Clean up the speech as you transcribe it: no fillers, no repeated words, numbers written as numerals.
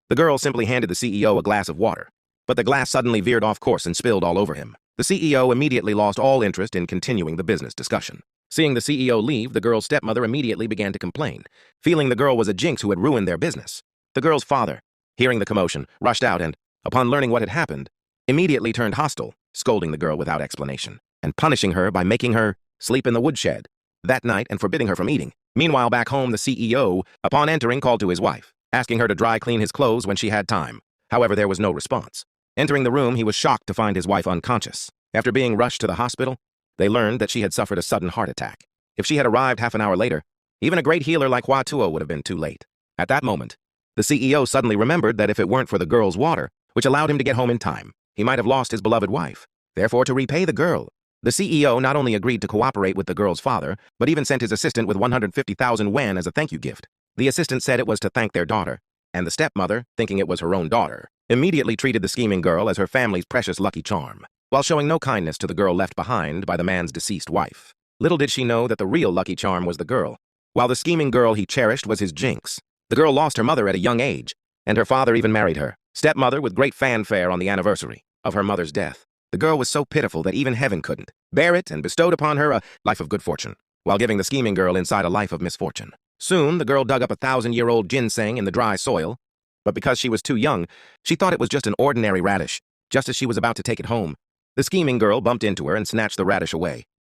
The girl simply handed the CEO a glass of water, but the glass suddenly veered off course and spilled all over him. The CEO immediately lost all interest in continuing the business discussion. Seeing the CEO leave, the girl's stepmother immediately began to complain, feeling the girl was a jinx who had ruined their business. The girl's father, hearing the commotion, rushed out and, upon learning what had happened, immediately turned hostile, scolding the girl without explanation, and punishing her by making her sleep in the woodshed that night and forbidding her from eating. Meanwhile, back home, the CEO, upon entering, called to his wife, asking her to dry clean his clothes when she had time. However, there was no response. Entering the room, he was shocked to find his wife unconscious. After being rushed to the hospital, they learned that she had suffered a sudden heart attack. If she had arrived half an hour later, even a great healer like Huatuo would have been too late. At that moment, the CEO suddenly remembered that if it weren't for the girl's water, which allowed him to get home in time, he might have lost his beloved wife. Therefore, to repay the girl, the CEO not only agreed to cooperate with the girl's father, but even sent his assistant with 150,000 yuan as a thank you gift. The assistant said it was to thank their daughter, and the stepmother, thinking it was her own daughter, immediately treated the scheming girl as her family's precious lucky charm, while showing no kindness to the girl left behind by the man's deceased wife. Little did she know that the real lucky charm was the girl, while the scheming girl he cherished was his Jinx. The girl lost her mother at a young age, and her father even married her stepmother with great fanfare on the anniversary of her mother's death. The girl was so pitiful that even heaven couldn't bear it and bestowed upon her a life of good fortune, while giving the scheming girl inside a life of misfortune. Soon, the girl dug up a 1,000-year-old ginseng in the dry soil, but because she was too young, she thought it was just an ordinary radish. Just as she was about to take it home, the scheming girl bumped into her and snatched the radish away.